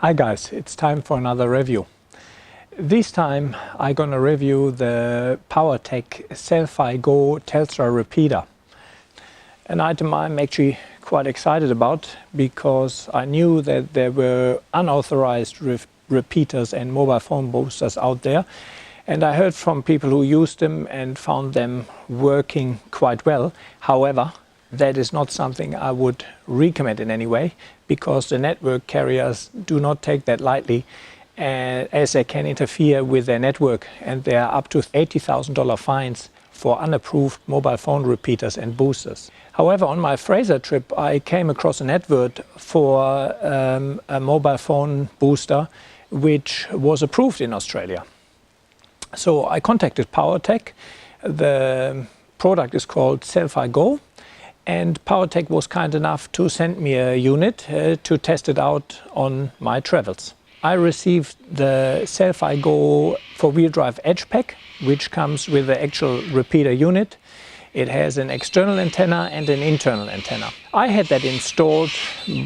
Hi guys, it's time for another review. This time I'm gonna review the Powertec Cel-Fi GO Telstra repeater. An item I'm actually quite excited about because I knew that there were unauthorized repeaters and mobile phone boosters out there, and I heard from people who used them and found them working quite well. However, that is not something I would recommend in any way, because the network carriers do not take that lightly, as they can interfere with their network, and there are up to $80,000 fines for unapproved mobile phone repeaters and boosters. However, on my Fraser trip I came across an advert for a mobile phone booster which was approved in Australia. So I contacted Powertec. The product is called Cel-Fi GO, and Powertec was kind enough to send me a unit to test it out on my travels. I received the Cel-Fi GO 4-wheel drive edge pack, which comes with the actual repeater unit. It has an external antenna and an internal antenna. I had that installed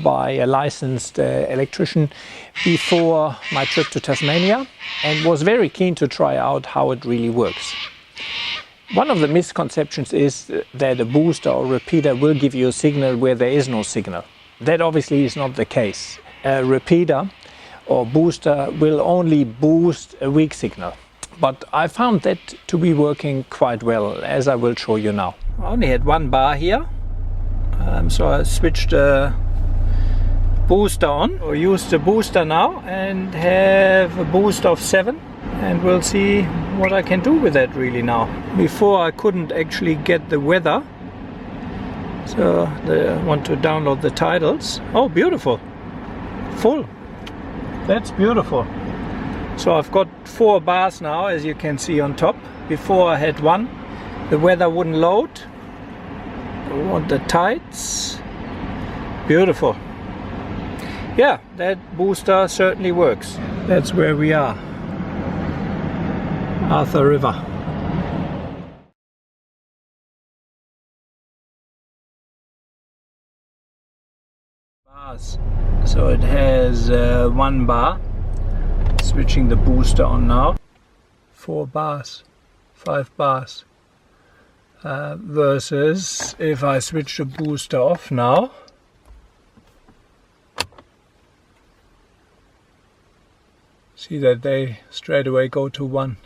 by a licensed electrician before my trip to Tasmania and was very keen to try out how it really works. One of the misconceptions is that a booster or repeater will give you a signal where there is no signal. That obviously is not the case. A repeater or booster will only boost a weak signal. But I found that to be working quite well, as I will show you now. I only had one bar here, so I switched the booster on, or use the booster now, and have a boost of 7. And we'll see what I can do with that really now. Before I couldn't actually get the weather, so I want to download the titles. Oh, beautiful, full. That's beautiful. So I've got 4 bars now, as you can see on top. Before I had 1. The weather wouldn't load. I want the tights. Beautiful. Yeah, that booster certainly works. That's where we are. Arthur River. Bars. So it has 1 bar. Switching the booster on now. 4 bars, 5 bars. Versus if I switch the booster off now. See that they straight away go to 1.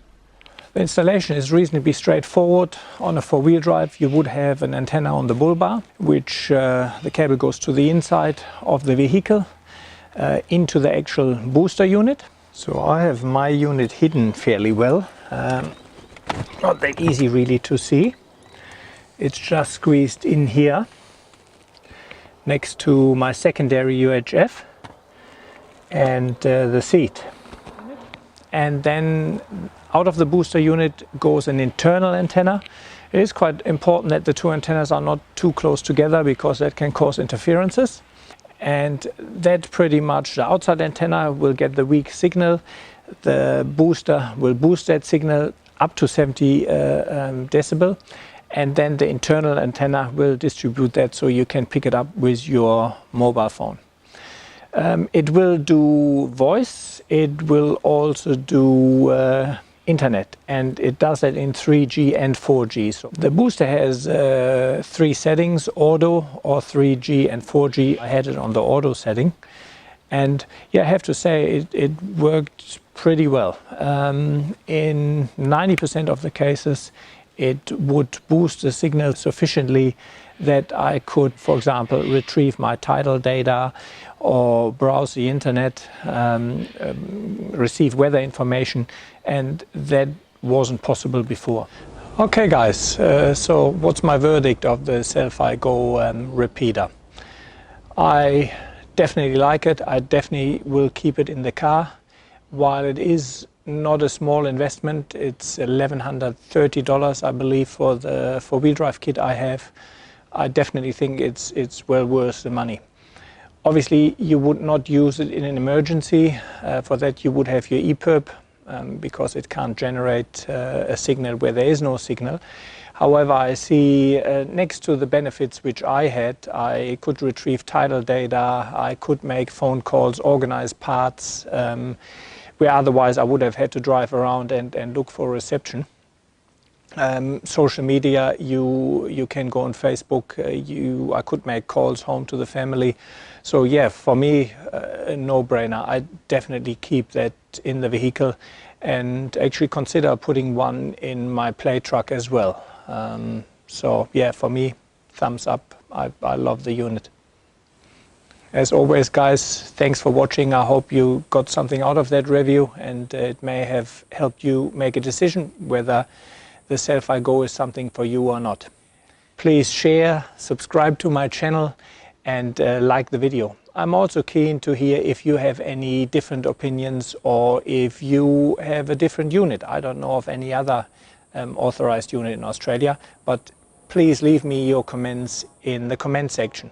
The installation is reasonably straightforward. On a 4-wheel drive you would have an antenna on the bull bar, which the cable goes to the inside of the vehicle into the actual booster unit. So I have my unit hidden fairly well. Not that easy really to see. It's just squeezed in here next to my secondary UHF and the seat. And then out of the booster unit goes an internal antenna. It is quite important that the 2 antennas are not too close together, because that can cause interferences. And that pretty much, the outside antenna will get the weak signal. The booster will boost that signal up to 70 decibel. And then the internal antenna will distribute that so you can pick it up with your mobile phone. It will do voice, it will also do internet, and it does that in 3G and 4G. So the booster has 3 settings, auto or 3G and 4G. I had it on the auto setting, and yeah, I have to say it worked pretty well. In 90% of the cases it would boost the signal sufficiently that I could, for example, retrieve my tidal data or browse the internet, receive weather information, and that wasn't possible before. Okay guys, so what's my verdict of the Cel-Fi GO repeater? I definitely like it. I definitely will keep it in the car. While it is not a small investment, it's $1,130 I believe for the 4-wheel drive kit I have. I definitely think it's well worth the money. Obviously you would not use it in an emergency. For that you would have your EPIRB, because it can't generate a signal where there is no signal. However, I see next to the benefits which I had, I could retrieve title data, I could make phone calls, organize parts, where otherwise I would have had to drive around and look for reception. Social media, you can go on Facebook, I could make calls home to the family. So yeah, for me, a no-brainer. I definitely keep that in the vehicle and actually consider putting one in my play truck as well. So yeah, for me, thumbs up. I love the unit. As always, guys, thanks for watching. I hope you got something out of that review and it may have helped you make a decision whether the Cel-Fi GO is something for you or not. Please share, subscribe to my channel and like the video. I'm also keen to hear if you have any different opinions or if you have a different unit. I don't know of any other authorized unit in Australia, but please leave me your comments in the comment section.